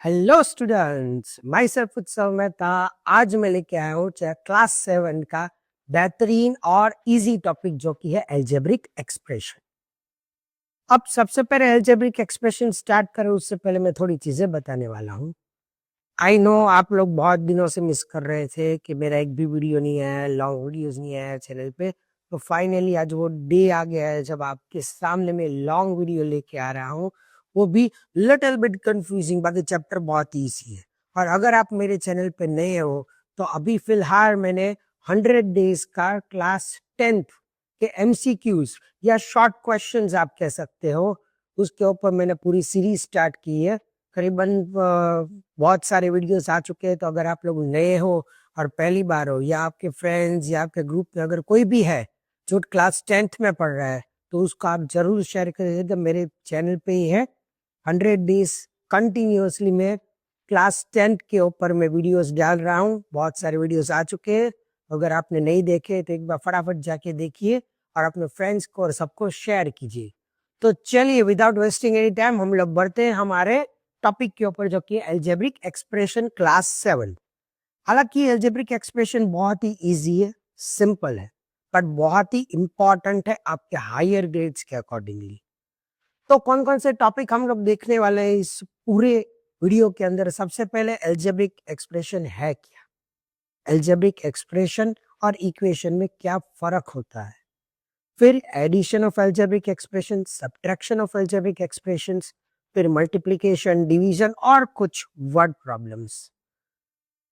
Hello students, my self उत्सव मेहता। आज मैं लेके आया हूँ क्लास 7 का बेहतरीन और इजी टॉपिक जो कि है एल्जेब्रिक एक्सप्रेशन। अब सबसे पहले एल्जेब्रिक एक्सप्रेशन स्टार्ट करें उससे पहले मैं थोड़ी चीजें बताने वाला हूँ। आई नो आप लोग बहुत दिनों से मिस कर रहे थे कि मेरा एक भी वीडियो नहीं है, लॉन्ग वीडियोस नहीं है चैनल पे। तो फाइनली आज वो डे आ गया है जब आपके सामने में लॉन्ग वीडियो लेके आ रहा हूँ, वो भी लिटिल बिट कंफ्यूजिंग, बाकी चैप्टर बहुत ईजी है। और अगर आप मेरे चैनल पे नए हो तो अभी फिलहाल मैंने 100 डेज का क्लास 10th के एमसीक्यूज या शॉर्ट क्वेश्चंस आप कह सकते हो, उसके ऊपर मैंने पूरी सीरीज स्टार्ट की है। करीबन बहुत सारे वीडियोस आ चुके हैं। तो अगर आप लोग नए हो और पहली बार हो, या आपके फ्रेंड्स या आपके ग्रुप में अगर कोई भी है जो क्लास 10th में पढ़ रहा है, तो उसको आप जरूर शेयर करिए। तो मेरे चैनल पे ही है 100 डेज कंटिन्यूअसली मैं क्लास 10th के ऊपर मैं वीडियोस डाल रहा हूँ। बहुत सारे वीडियोस आ चुके हैं। अगर आपने नहीं देखे तो एक बार फटाफट जाके देखिए और अपने फ्रेंड्स को और सबको शेयर कीजिए। तो चलिए विदाउट वेस्टिंग एनी टाइम हम लोग बढ़ते हैं हमारे टॉपिक के ऊपर जो कि एल्जेब्रिक एक्सप्रेशन क्लास 7। हालांकि एल्जेब्रिक एक्सप्रेशन बहुत ही इजी है, सिंपल है, बट बहुत ही इंपॉर्टेंट है आपके हायर ग्रेड्स के अकॉर्डिंगली। तो कौन कौन से टॉपिक हम लोग देखने वाले हैं इस पूरे वीडियो के अंदर? सबसे पहले एल्जेब्रिक एक्सप्रेशन है क्या, एल्जेब्रिक एक्सप्रेशन और इक्वेशन में क्या फर्क होता है, फिर addition of algebraic expression, subtraction of algebraic expressions, फिर मल्टीप्लिकेशन, डिवीजन और कुछ वर्ड प्रॉब्लम्स।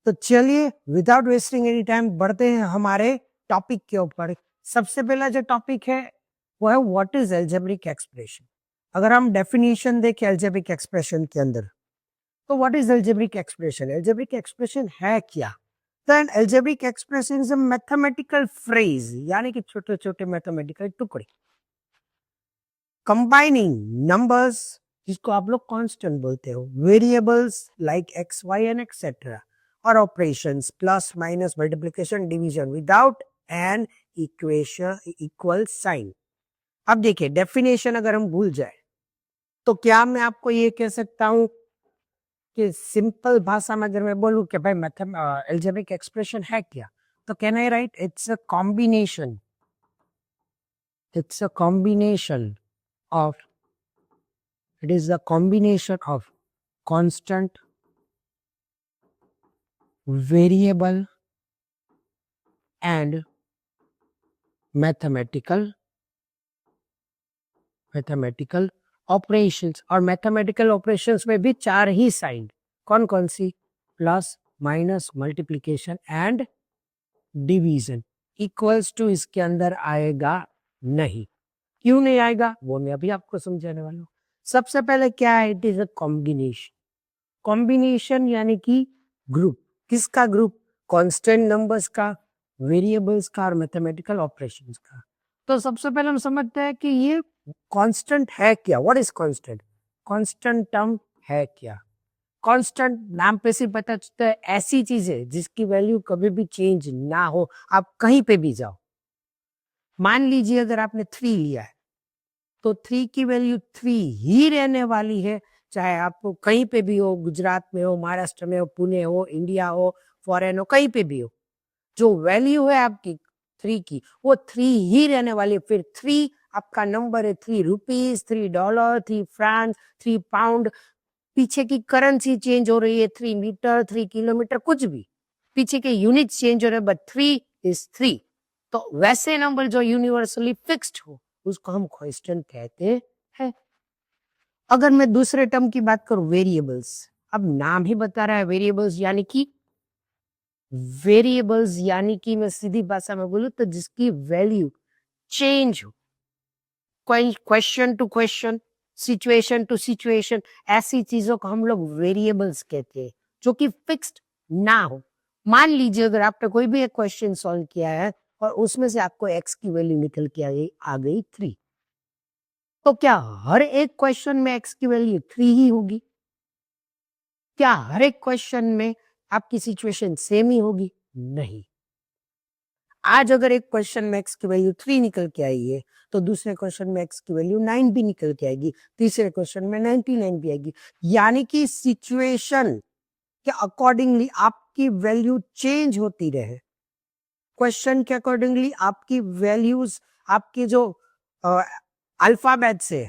तो चलिए विदाउट वेस्टिंग एनी टाइम बढ़ते हैं हमारे टॉपिक के ऊपर। सबसे पहला जो टॉपिक है वो है व्हाट इज एल्जेब्रिक एक्सप्रेशन। अगर हम डेफिनेशन देखें एल्जेब्रिक एक्सप्रेशन के अंदर, तो what is algebraic expression? Algebraic expression है क्या? Then algebraic expression is a mathematical phrase, यानी कि छोटे छोटे मैथमेटिकल टुकड़े कंबाइनिंग नंबर्स, जिसको आप लोग कांस्टेंट बोलते हो, variables like X Y and etcetera, और operations plus minus multiplication division without an equation equal sign. अब देखिए डेफिनेशन अगर हम भूल जाए तो क्या मैं आपको ये कह सकता हूं कि सिंपल भाषा में अगर मैं बोलूं कि भाई एल्जेब्रिक एक्सप्रेशन है क्या, तो can I right it's a combination, it's a combination of it is a combination of constant, variable and mathematical operations। और मैथमेटिकल ऑपरेशंस में भी चार ही साइन, कौन कौन सी? Plus minus multiplication and division. Equals to इसके अंदर आएगा नहीं। क्यों नहीं आएगा वो मैं अभी आपको समझाने वाला हूं। सबसे पहले क्या है? It is a combination. Combination यानी कि ग्रुप, किसका ग्रुप? कांस्टेंट नंबर्स का, वेरिएबल्स का और मैथमेटिकल ऑपरेशंस का। तो सबसे पहले हम समझते हैं कि ये कांस्टेंट है क्या। What is constant? Constant term है क्या? कांस्टेंट नाम पे से पता चलता है ऐसी चीज है जिसकी वैल्यू कभी भी चेंज ना हो, आप कहीं पे भी जाओ। मान लीजिए अगर आपने 3 लिया है तो 3 की वैल्यू 3 ही रहने वाली है, चाहे आप कहीं पे भी हो, गुजरात में हो, महाराष्ट्र में हो, पुणे हो, इंडिया हो, फॉरेन हो, कहीं पे भी हो। जो वैल्यू है आपकी 3 की वो 3 ही रहने वाली है। फिर 3 आपका नंबर है, 3 रुपीज, $3, 3 फ्रांस, 3 पाउंड, पीछे की करेंसी चेंज हो रही है, 3 मीटर, 3 किलोमीटर, कुछ भी पीछे के यूनिट चेंज हो रहे हैं, बट 3 इज 3। तो वैसे नंबर जो यूनिवर्सली फिक्स्ड हो उसको हम कांस्टेंट कहते हैं। अगर मैं दूसरे टर्म की बात करूं, वेरिएबल्स, अब नाम ही बता रहा है वेरिएबल्स, यानी कि मैं सीधी भाषा में बोलूं तो जिसकी वैल्यू चेंज हो, question to question, situation to situation, ऐसी चीजों को हम लोग वेरिएबल्स कहते हैं, जो कि फिक्स्ड ना हो। मान लीजिए अगर आपने कोई भी एक क्वेश्चन सॉल्व किया है और उसमें से आपको एक्स की वैल्यू निकल के आ गई 3, तो क्या हर एक क्वेश्चन में एक्स की वैल्यू 3 ही होगी? क्या हर एक क्वेश्चन में आपकी सिचुएशन सेम ही होगी? नहीं। आज अगर एक क्वेश्चन में x की वैल्यू 3 निकल के आई है तो दूसरे क्वेश्चन में x की वैल्यू 9 भी निकल के आएगी, तीसरे क्वेश्चन में 99 भी आएगी। यानी कि सिचुएशन के अकॉर्डिंगली आपकी वैल्यू चेंज होती रहे, क्वेश्चन के अकॉर्डिंगली आपकी वैल्यूज, आपके जो अल्फाबेट से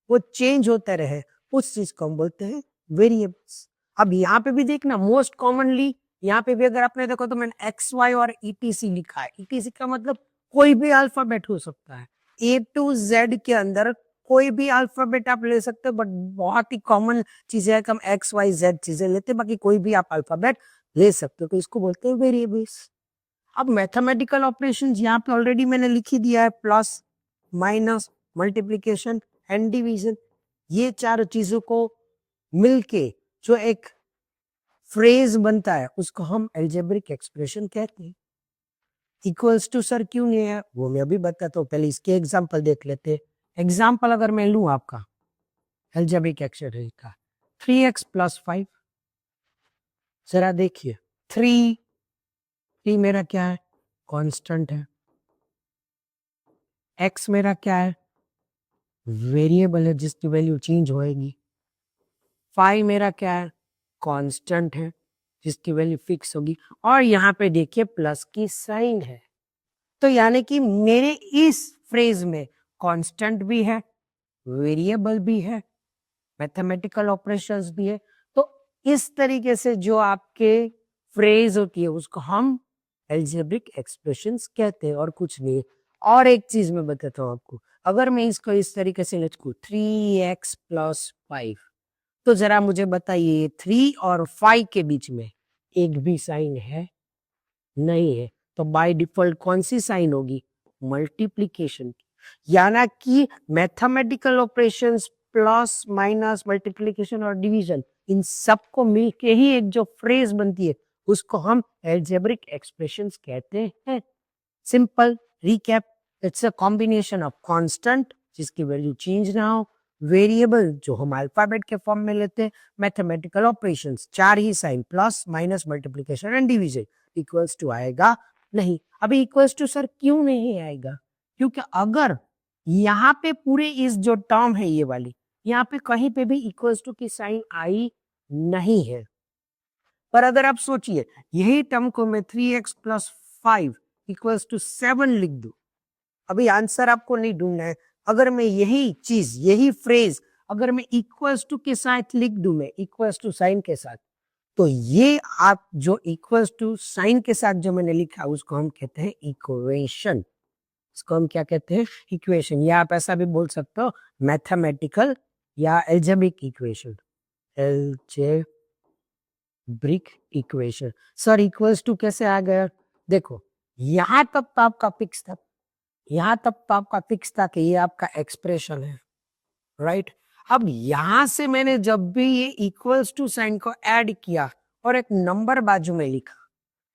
वो चेंज होते रहे, उस चीज को हम बोलते हैं वेरिएबल्स। अब यहाँ पे भी देखना, मोस्ट कॉमनली यहाँ पे भी अगर आपने देखो तो मैंने एक्स वाई और ईटीसी लिखा है। ईटीसी का मतलब कोई भी अल्फाबेट हो सकता है, ए टू जेड के अंदर कोई भी अल्फाबेट आप ले सकते हो, बट बहुत ही कॉमन चीज है कि हम एक्स वाई जेड चीजें लेते हैं, बाकी कोई भी आप अल्फाबेट ले सकते हो, तो इसको बोलते हैं वेरिएबल्स। अब मैथमेटिकल ऑपरेशंस यहाँ पे ऑलरेडी मैंने लिख ही दिया है, plus minus multiplication and division. ये चार चीजों को मिलके जो एक फ्रेज बनता है उसको हम एल्जेब्रिक एक्सप्रेशन कहते हैं। इक्वल्स टू सर क्यों नहीं है वो मैं अभी बताता हूँ, पहले इसके एग्जांपल देख लेते हैं। एग्जांपल अगर मैं लूं आपका एल्जेब्रिक एक्सप्रेशन का 3x प्लस 5, जरा देखिए 3 मेरा क्या है, कांस्टेंट है। x मेरा क्या है, वेरिएबल है जिसकी वैल्यू चेंज होएगी। 5 मेरा क्या है, कांस्टेंट है जिसकी वैल्यू फिक्स होगी। और यहाँ पे देखिए प्लस की साइन है, तो यानी कि मेरे इस फ्रेज में कांस्टेंट भी है, वेरिएबल भी है, मैथमेटिकल ऑपरेशंस भी है। तो इस तरीके से जो आपके फ्रेज होती है उसको हम एल्जेब्रिक एक्सप्रेशंस कहते हैं और कुछ नहीं। और एक चीज मैं बताता हूँ आपको, अगर मैं इसको इस तरीके से लिखूं 3x प्लस 5, तो जरा मुझे बताइए 3 और 5 के बीच में एक भी साइन है, नहीं है, तो बाय डिफॉल्ट कौन सी साइन होगी, मल्टीप्लिकेशन की। यानी कि mathematical operations plus minus multiplication और डिवीजन, इन सबको मिलके ही एक जो फ्रेज बनती है उसको हम एल्जेब्रिक एक्सप्रेशंस कहते हैं। Simple recap, it's a combination of constant जिसकी वैल्यू चेंज ना हो, वेरिएबल जो हम अल्फाबेट के फॉर्म में लेते हैं, मैथमेटिकल ऑपरेशंस, चार ही sign plus minus multiplication and division. Equals to आएगा नहीं। अभी इक्वल्स टू सर क्यों नहीं आएगा, क्योंकि अगर यहाँ पे पूरे इस जो टर्म है ये वाली, यहाँ पे कहीं पे भी इक्वल्स टू की साइन आई नहीं है। पर अगर आप सोचिए यही टर्म को मैं 3x प्लस 5 इक्वल्स टू 7 लिख दूं, अभी आंसर आपको नहीं ढूंढना है, अगर मैं यही चीज यही फ्रेज अगर मैं इक्वल्स टू के साथ लिख दूं, मैं इक्वल्स टू साइन के साथ, तो ये आप जो इक्वल्स टू साइन के साथ जो मैंने लिखा उसको हम कहते हैं इक्वेशन। इसको हम क्या कहते हैं, इक्वेशन, या आप ऐसा भी बोल सकते हो मैथमेटिकल या algebraic equation, algebraic equation. Sir equals to कैसे आ गया, देखो यहां तक तो आपका फिक्स था, यहां तक तो आपका फिक्स था कि ये आपका एक्सप्रेशन है, राइट। अब यहां से मैंने जब भी ये इक्वल्स टू साइन को ऐड किया और एक नंबर बाजू में लिखा,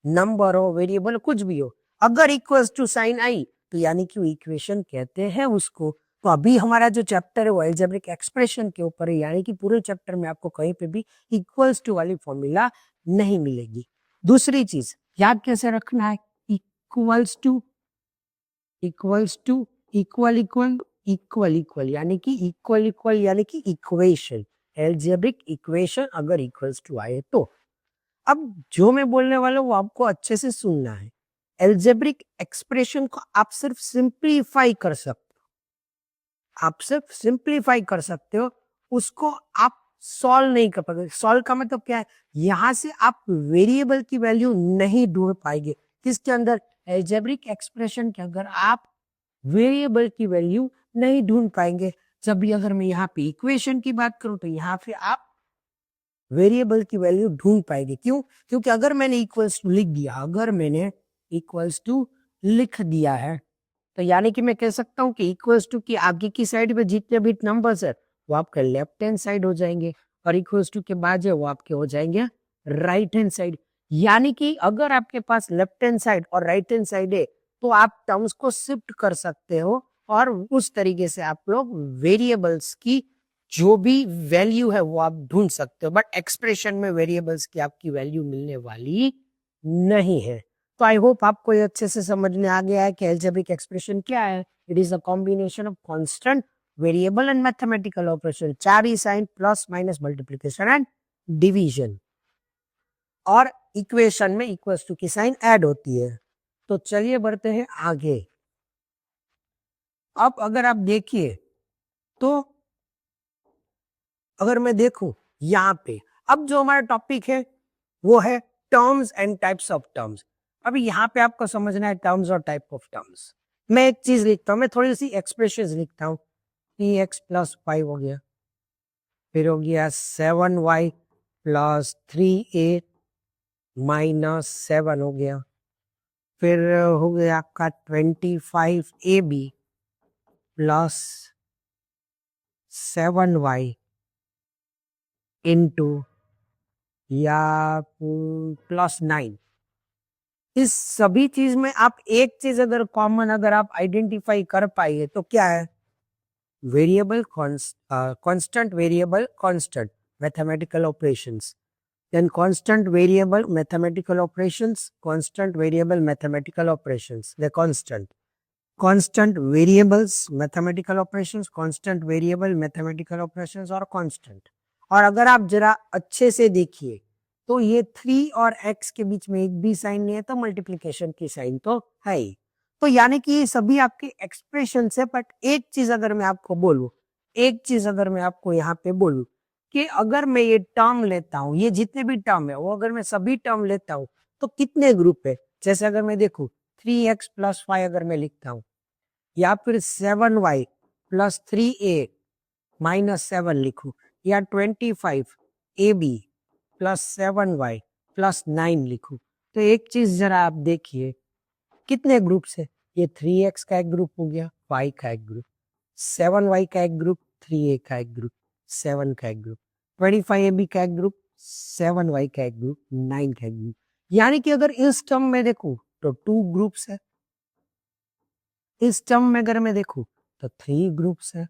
नंबर हो वेरिएबल कुछ भी हो, अगर इक्वल्स टू साइन आई तो यानी कि इक्वेशन कहते हैं उसको। तो अभी हमारा जो चैप्टर है वो एल्जेब्रिक एक्सप्रेशन के ऊपर है, यानी कि पूरे चैप्टर में आपको कहीं पे भी इक्वल्स टू वाली फॉर्मूला नहीं मिलेगी। दूसरी चीज याद कैसे रखना है, equals to equals to equal equal equal equal, यानी कि इक्वल इक्वल यानी कि इक्वेशन, एल्जेब्रिक इक्वेशन अगर इक्वल्स टू आए तो। अब जो मैं बोलने वाला हूं वो आपको अच्छे से सुनना है। एल्जेब्रिक एक्सप्रेशन को आप सिर्फ सिंप्लीफाई कर सकते हो, आप सिर्फ सिंप्लीफाई कर सकते हो, उसको आप सॉल्व नहीं कर पाएंगे। सॉल्व का मतलब क्या है, यहां से आप वेरिएबल की वैल्यू नहीं ढूंढ पाएंगे। किसके अंदर, एल्जेब्रिक एक्सप्रेशन के अंदर आप वेरिएबल की वैल्यू नहीं ढूंढ पाएंगे। जब भी अगर मैं यहाँ पे इक्वेशन की बात करूं तो यहाँ पे आप वेरिएबल की वैल्यू ढूंढ पाएंगे। क्यों, क्योंकि अगर मैंने इक्वल्स टू लिख दिया, अगर मैंने इक्वल्स टू लिख दिया है तो यानी कि मैं कह सकता हूं कि इक्वल्स टू की आगे की साइड पे जितने भी नंबर्स है वो आपका लेफ्ट हैंड साइड हो जाएंगे और इक्वल्स टू के बाद है वो आपके हो जाएंगे राइट हैंड साइड। यानी कि अगर आपके पास लेफ्ट हैंड साइड और राइट हैंड साइड है तो आप टर्म्स को शिफ्ट कर सकते हो और उस तरीके से आप लोग वेरिएबल्स की जो भी वैल्यू है वो आप ढूंढ सकते हो। बट एक्सप्रेशन में वेरिएबल्स की आपकी वैल्यू मिलने वाली नहीं है। तो आई होप आपको ये अच्छे से समझ में आ गया है कि एल्जेब्रिक एक्सप्रेशन क्या है. It is a combination of constant, variable and mathematical operation. 4 ही sign, plus minus multiplication and division, और इक्वेशन में इक्वल्स टू की साइन ऐड होती है. तो चलिए बढ़ते हैं आगे. अब अगर आप देखिए तो अगर मैं देखूं यहां पे, अब जो हमारा टॉपिक है वो है terms and types of terms. अभी यहाँ पे आपको समझना है टर्म्स और टाइप ऑफ टर्म्स. मैं एक चीज लिखता हूँ, मैं थोड़ी सी एक्सप्रेशन लिखता हूँ. 3x+5 हो गया, फिर हो गया 7y+3a -7 हो गया, फिर हो गया आपका 25ab +7y इंटू या +9. इस सभी चीज में आप एक चीज अगर कॉमन अगर आप आइडेंटिफाई कर पाइए तो क्या है? Variable constant, variable constant, mathematical operations. Then constant variable mathematical operations, constant variable mathematical operations, the constant. Constant variables mathematical operations, constant variable mathematical operations और कांस्टेंट. और अगर आप जरा अच्छे से देखिए तो ये 3 और x के बीच में एक भी साइन नहीं है, तो मल्टीप्लिकेशन की साइन तो है ही. तो यानी कि ये सभी आपके एक्सप्रेशन है. बट एक चीज अगर मैं आपको बोलूं, एक चीज अगर मैं आपको यहाँ पे बोलूं कि अगर मैं ये टर्म लेता हूं, ये जितने भी टर्म है वो अगर मैं सभी टर्म लेता हूं तो कितने ग्रुप है? जैसे अगर मैं देखूं 3x+5 अगर मैं लिखता हूं, या फिर 7y+3a -7 लिखूं, या 25ab +7y+9 लिखूं, तो एक चीज जरा आप देखिए कितने ग्रुप्स है. ये 3x का एक ग्रुप हो गया, y का एक ग्रुप, 7y का एक ग्रुप, 3a का एक ग्रुप, 7 का एक ग्रुप, 25ab का एक ग्रुप, 7y का एक ग्रुप, 9 का एक ग्रुप. यानी कि अगर इस टर्म में देखूं तो 2 ग्रुप्स है, इस टर्म में अगर मैं देखूं तो 3 ग्रुप्स है,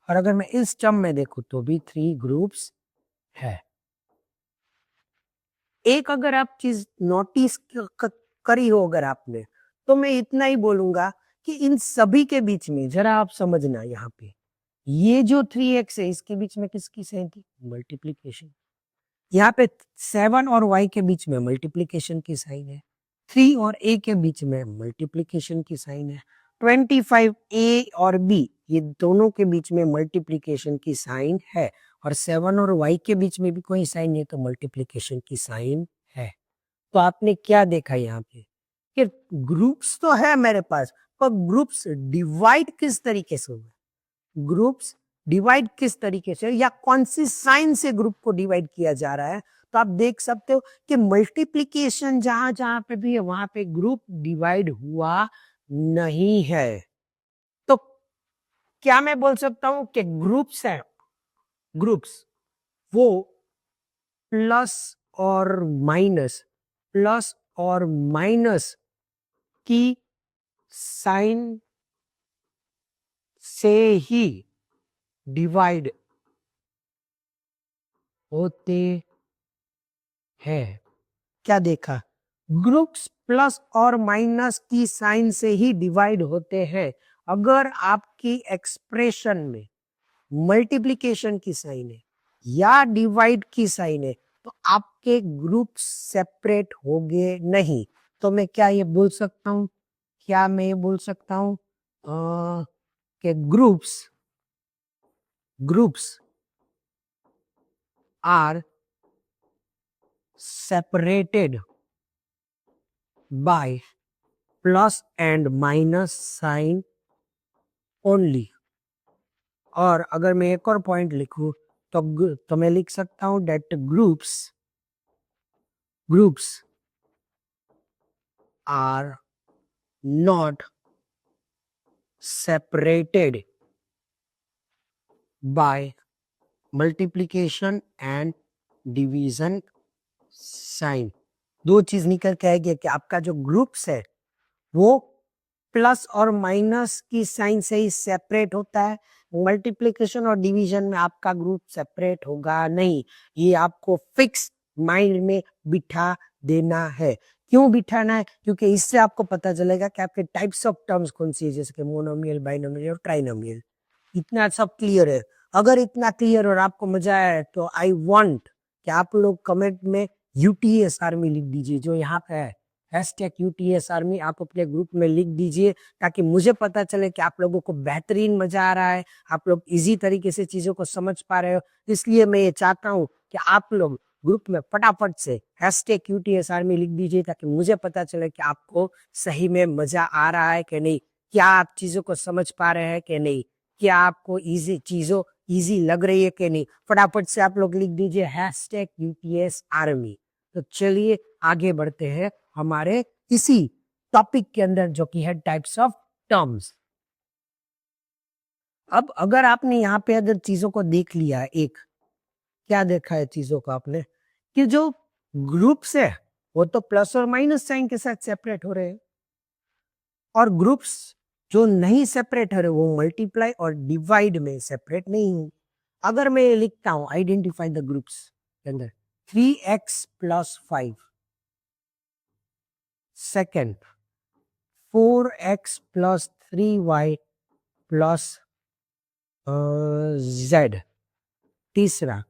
और अगर मैं इस टर्म में देखूं तो भी 3 ग्रुप्स है. एक अगर आप चीज नोटिस करी हो अगर आपने, तो मैं इतना ही बोलूंगा कि इन सभी के बीच में जरा आप समझना, यहाँ पे ये जो 3x है इसके बीच में किसकी साइन थी? मल्टीप्लीकेशन. यहाँ पे 7 और y के बीच में मल्टीप्लीकेशन की साइन है, 3 और a के बीच में मल्टीप्लीकेशन की साइन है, 25a और b ये दोनों के बीच में मल्टीप्लीकेशन की साइन है, और 7 और y के बीच में भी कोई साइन नहीं, तो मल्टीप्लीकेशन की साइन है. तो आपने क्या देखा यहाँ पे कि ग्रुप्स तो है मेरे पास, पर ग्रुप्स डिवाइड किस तरीके से हुए? ग्रुप्स डिवाइड किस तरीके से, या कौन सी साइन से ग्रुप को डिवाइड किया जा रहा है? तो आप देख सकते हो कि मल्टीप्लिकेशन जहां जहां पे भी है वहां पे ग्रुप डिवाइड हुआ नहीं है. तो क्या मैं बोल सकता हूं कि ग्रुप्स है, ग्रुप्स वो प्लस और माइनस, प्लस और माइनस की साइन से ही डिवाइड होते हैं. क्या देखा? ग्रुप्स प्लस और माइनस की साइन से ही डिवाइड होते हैं. अगर आपकी एक्सप्रेशन में मल्टीप्लिकेशन की साइन है या डिवाइड की साइन है तो आपके ग्रुप सेपरेट होंगे नहीं. तो मैं क्या ये बोल सकता हूं, क्या मैं ये बोल सकता हूं कि groups groups are separated by plus and minus sign only. और अगर मैं एक और पॉइंट लिखूं तो मैं लिख सकता हूं that groups are not separated by multiplication and division sign. दो चीज निकल के आएगी कि आपका जो ग्रुप्स है वो प्लस और माइनस की साइन से ही सेपरेट होता है. मल्टीप्लिकेशन और डिवीजन में आपका ग्रुप सेपरेट होगा नहीं. ये आपको फिक्स माइंड में बिठा देना है क्यों बिठाना है? क्योंकि इससे आपको पता चलेगा कि आपके टाइप्स ऑफ टर्म्स कौन सी है, जैसे कि मोनोमियल, बाइनोमियल और ट्राइनोमियल। इतना सब क्लियर है? अगर इतना क्लियर और आपको मजा आया है तो आई वांट कि आप लोग कमेंट में यूटीएस आर्मी लिख दीजिए, जो यहाँ पे है हैशटैग यूटीएस आर्मी, आप अपने ग्रुप में लिख दीजिए, ताकि मुझे पता चले कि आप लोगों को बेहतरीन मजा आ रहा है, आप लोग इजी तरीके से चीजों को समझ पा रहे हो। इसलिए मैं ये चाहता हूँ कि आप लोग ग्रुप में फटाफट से हैशटैग यूटीएस आर्मी लिख दीजिए, ताकि मुझे पता चले कि आपको सही में मजा आ रहा है कि नहीं, क्या आप चीजों को समझ पा रहे हैं कि नहीं, क्या आपको इजी लग रही है कि नहीं। फटाफट से आप लोग लिख दीजिए हैशटैग यूटीएस आर्मी। तो चलिए आगे बढ़ते हैं हमारे इसी टॉपिक के अंदर, जो कि है टाइप्स ऑफ टर्म्स। अब अगर आपने यहाँ पे अगर चीजों को देख लिया, एक क्या देखा है चीजों को आपने, कि जो ग्रुप्स है वो तो प्लस और माइनस साइन के साथ सेपरेट हो रहे हैं, और ग्रुप्स जो नहीं सेपरेट हो रहे वो मल्टीप्लाई और डिवाइड में सेपरेट नहीं है। अगर मैं ये लिखता हूं आइडेंटिफाई द ग्रुप्स के अंदर 3x + 5, second 4x + 3y + z, तीसरा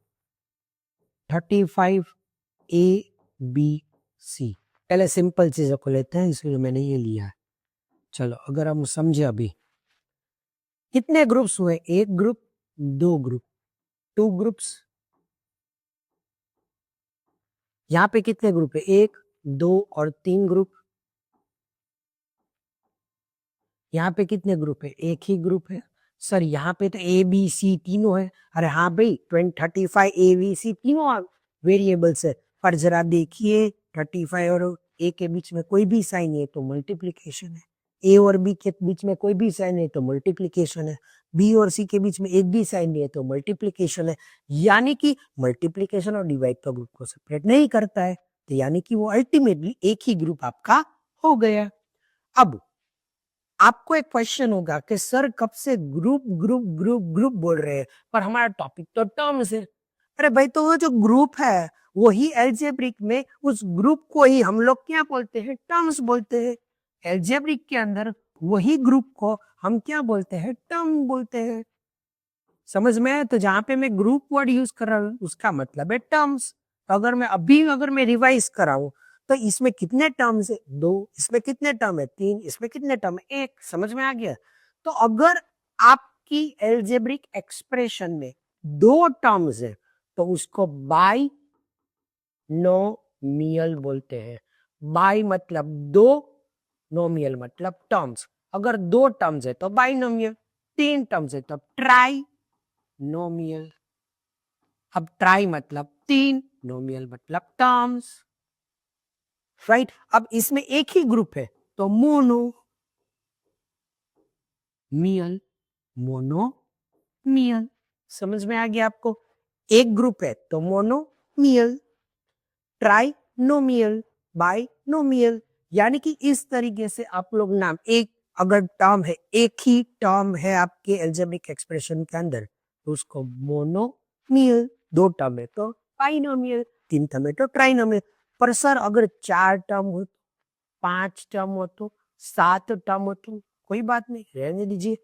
35ABC। पहले सिंपल चीजों को लेते हैं, इसलिए मैंने ये लिया है। चलो अगर हम समझे, अभी कितने ग्रुप्स हुए? एक ग्रुप, दो ग्रुप, टू ग्रुप्स। यहाँ पे कितने ग्रुप है? एक, दो और तीन ग्रुप। यहाँ पे कितने ग्रुप है? एक ही ग्रुप है। सर यहाँ पे तो ए बी सी तीनों है। अरे हाँ भाई, 35 ए बी सी तीनों वेरिएबल्स है, पर जरा देखिए 35 और ए के बीच में कोई भी साइन है तो मल्टीप्लीकेशन है, ए और बी के बीच में कोई भी साइन है तो मल्टीप्लीकेशन है, बी और सी के बीच में एक भी साइन नहीं है तो मल्टीप्लीकेशन है। यानी कि मल्टीप्लीकेशन और डिवाइड तो ग्रुप को सेपरेट नहीं करता है, तो यानी कि वो अल्टीमेटली एक ही ग्रुप आपका हो गया। अब आपको एक क्वेश्चन होगा कि सर कब से ग्रुप ग्रुप ग्रुप ग्रुप बोल रहे हैं, पर हमारा टॉपिक तो टर्म्स है। अरे भाई, तो वो जो ग्रुप है वही एल्जेब्रिक में उस ग्रुप को ही हम लोग क्या बोलते हैं? टर्म्स बोलते हैं। एल्जेब्रिक के अंदर वही ग्रुप को हम क्या बोलते हैं? टर्म बोलते हैं। समझ में आया? तो जहां पे मैं ग्रुप वर्ड यूज कर रहा हूं उसका मतलब है टर्म्स। तो अगर मैं रिवाइज कराऊं तो इसमें कितने टर्म्स है? दो। इसमें कितने टर्म है? तीन। इसमें कितने टर्म है? एक। समझ में आ गया? तो अगर आपकी एल्जेब्रिक एक्सप्रेशन में दो टर्म्स है तो उसको बाइनोमियल बोलते हैं। बाई मतलब दो, नोमियल मतलब टर्म्स। अगर दो टर्म्स है तो बाइनोमियल, तीन टर्म्स है तो ट्राई नोमियल। अब ट्राई मतलब तीन, नोमियल मतलब टर्म्स, राइट। अब इसमें एक ही ग्रुप है तो मोनो मियल, मोनो मियल। समझ में आ गया आपको? एक ग्रुप है तो मोनो मियल, ट्राई नोमियल, बाई नोमियल। यानी कि इस तरीके से आप लोग नाम, एक अगर टर्म है, एक ही टर्म है आपके एल्जेब्रिक एक्सप्रेशन के अंदर तो उसको मोनोमियल, दो टर्म है तो बाइनोमियल, तीन टर्म है तो ट्राइनोमियल। पर सर अगर चार टर्म हो, पांच टर्म हो तो, सात टर्म हो तो कोई बात नहीं, रहने दीजिए।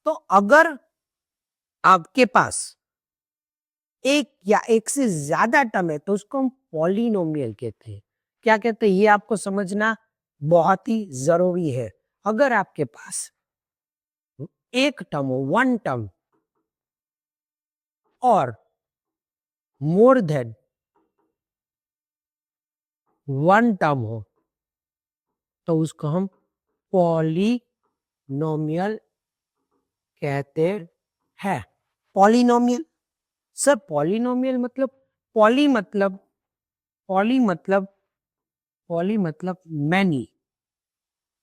तो अगर आपके पास एक या एक से ज्यादा टर्म है तो उसको हम पॉलिनोमियल कहते हैं। क्या कहते हैं ये आपको समझना बहुत ही जरूरी है। अगर आपके पास एक टर्म हो, वन टर्म, और मोर देन वन टर्म हो तो उसको हम पॉलिनोमियल कहते हैं। पॉलिनोमियल, सर पॉलिनोमियल मतलब, पॉली मतलब, पॉली मतलब, पॉली मतलब मैनी,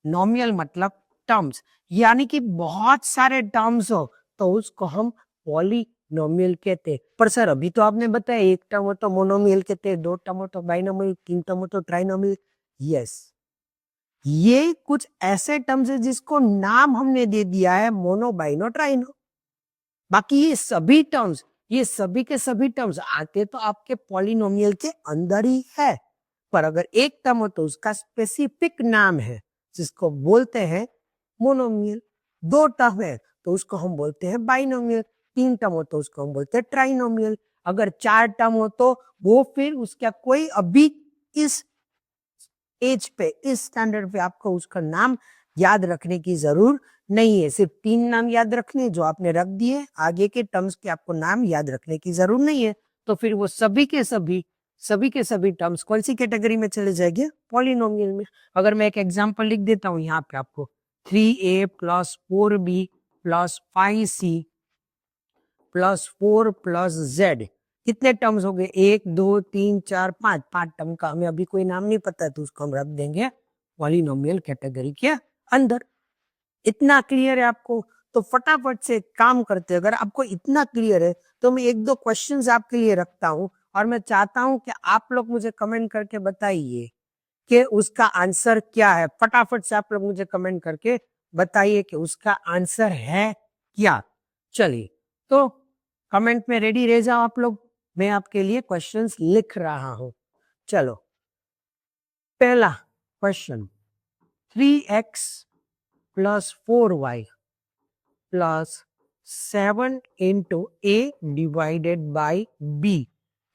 नोमियल मतलब टर्म्स। यानी कि बहुत सारे टर्म्स हो तो उसको हम पॉलिनोमियल कहते हैं। पर सर अभी तो आपने बताया एक टर्म हो तो मोनोमियल कहते हैं, दो टर्म हो तो बाइनोमियल, तीन टर्म हो तो ट्राइनोमियल। यस, ये कुछ ऐसे टर्म्स है जिसको नाम हमने दे दिया है मोनो, बाइनो, ट्राइनो। बाकी ये सभी टर्म्स, ये सभी के सभी टर्म्स आते तो आपके पॉलिनोमियल के अंदर ही है। पर अगर एक टर्म हो तो उसका स्पेसिफिक नाम है जिसको बोलते हैं मोनोमियल। दो टर्म है तो उसको हम बोलते हैं बाइनोमियल। तीन टर्म हो तो उसको हम बोलते हैं ट्राइनोमियल। अगर चार टर्म हो तो वो फिर उसका कोई अभी इस एज पे, इस स्टैंडर्ड पे आपको उसका नाम याद रखने की जरूर नहीं है। सिर्फ तीन नाम याद रखने जो आपने रख दिए, आगे के टर्म्स के आपको नाम याद रखने की जरूर नहीं है। तो फिर वो सभी के सभी टर्म्स कौन सी कैटेगरी में चले जाएंगे? पॉलिनोमियल में। अगर मैं एक एग्जांपल लिख देता हूं यहाँ पे आपको, 3a plus 4b plus 5c plus 4 plus z, कितने टर्म्स हो गए? 1 2 3 4 5, 5 टर्म का हमें अभी कोई नाम नहीं पता है तो उसको हम रख देंगे पॉलिनोमियल कैटेगरी के अंदर। इतना क्लियर है आपको? तो फटाफट से काम करते हैं। अगर आपको इतना क्लियर है तो मैं एक दो क्वेश्चंस आपके लिए रखता हूं और मैं चाहता हूं कि आप लोग मुझे कमेंट करके बताइए कि उसका आंसर क्या है। फटाफट से आप लोग मुझे कमेंट करके बताइए कि उसका आंसर है क्या। चलिए, तो कमेंट में रेडी रह जाओ आप लोग, मैं आपके लिए क्वेश्चंस लिख रहा हूं। चलो, पहला question, 3x plus 4y plus 7 into A divided by B,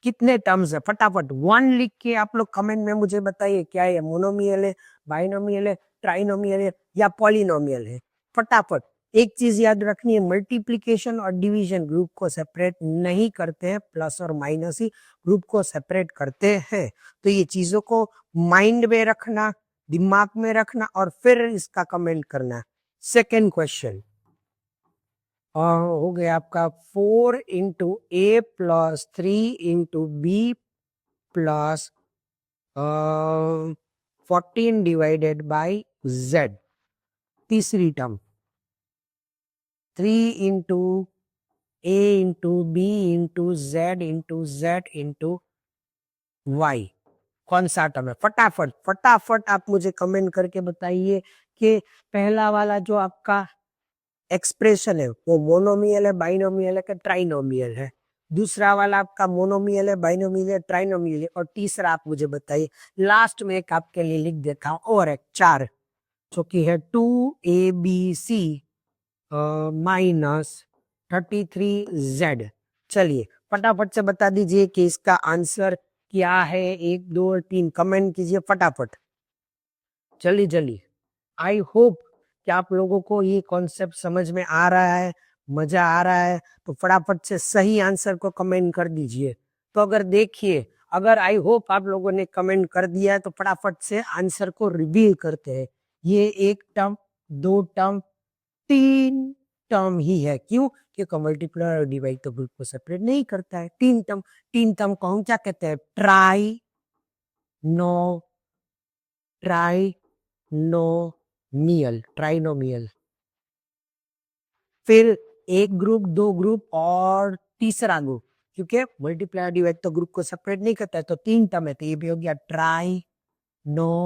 कितने टर्म्स है? फटाफट वन लिख के आप लोग कमेंट में मुझे बताइए क्या है, मोनोमियल है, बाइनोमियल है, ट्राइनोमियल है या पॉलिनोमियल है। फटाफट एक चीज याद रखनी है, मल्टीप्लीकेशन और डिवीजन ग्रुप को सेपरेट नहीं करते हैं, प्लस और माइनस ही ग्रुप को सेपरेट करते हैं। तो ये चीजों को माइंड में रखना, दिमाग में रखना और फिर इसका कमेंट करना। सेकेंड क्वेश्चन हो गया आपका 4 into A plus 3 into B plus 14 divided by Z. तीसरी term 3 into A into B into Z into Y, कौन सा टर्म है? फटाफट फटाफट आप मुझे कमेंट करके बताइए कि पहला वाला जो आपका एक्सप्रेशन है वो मोनोमियल है, बाइनोमियल है कि ट्राइनोमियल है? दूसरा वाला आपका मोनोमियल है, बाइनोमियल है, ट्राइनोमियल है? और तीसरा आप मुझे बताइए। लास्ट में एक आपके लिए लिख देता हूं और एक 4, जो कि है 2abc माइनस 33z। चलिए फटाफट से बता दीजिए कि इसका आंसर क्या है। 1 2 और 3 कमेंट कीजिए फटाफट, जल्दी जल्दी। आई होप कि आप लोगों को ये कॉन्सेप्ट समझ में आ रहा है, मजा आ रहा है। तो फटाफट से सही आंसर को कमेंट कर दीजिए। तो अगर देखिए, अगर आई होप आप लोगों ने कमेंट कर दिया है तो फटाफट से आंसर को रिवील करते हैं। ये एक टर्म, दो टर्म, तीन टर्म ही है। क्यों? क्योंकि मल्टीप्लाई और डिवाइड तो ग्रुप को सेपरेट नहीं करता है। तीन टर्म, तीन टर्म को हम क्या कहते हैं? ट्राइनोमियल। फिर एक ग्रुप, दो ग्रुप और तीसरा ग्रुप, क्योंकि मल्टीप्लाई डिवाइड तो ग्रुप को सेपरेट नहीं करता है। तो तीन टर्म है, तो ये भी हो गया ट्राइनोमियल।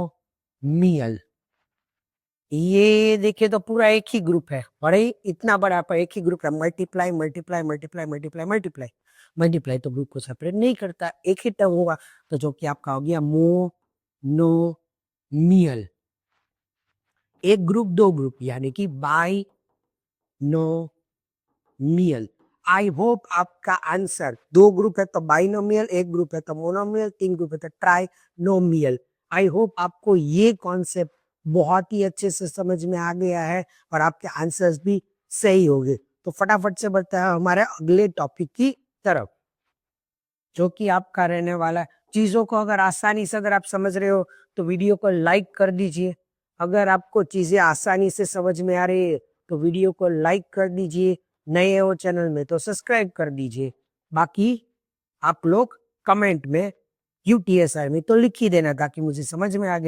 ये देखिए तो पूरा एक ही ग्रुप है, बड़े इतना बड़ा पर एक ही ग्रुप है। Multiply multiply multiply multiply multiply multiply तो ग्रुप को सेपरेट नहीं करता, एक ही टर्म होगा। तो जो कि आपका हो गया मोनोमियल। एक ग्रुप, दो ग्रुप, यानी कि बाई नो मियल। आई होप आपका आंसर, दो ग्रुप है तो बाइनोमियल, एक ग्रुप है तो मोनोमियल, तीन ग्रुप है तो ट्राइनोमियल। आई होप आपको ये कॉन्सेप्ट बहुत ही अच्छे से समझ में आ गया है और आपके आंसर्स भी सही हो गए। तो फटाफट से बढ़ते हैं हमारे अगले टॉपिक की तरफ, जो कि आपका रहने वाला है। चीजों को अगर आसानी से अगर आप समझ रहे हो तो वीडियो को लाइक कर दीजिए। अगर आपको चीजें आसानी से समझ में आ रही है तो वीडियो को लाइक कर दीजिए। नए हो चैनल में तो सब्सक्राइब कर दीजिए। बाकी आप लोग कमेंट में UTSR में तो लिख ही देना ताकि मुझे समझ में आ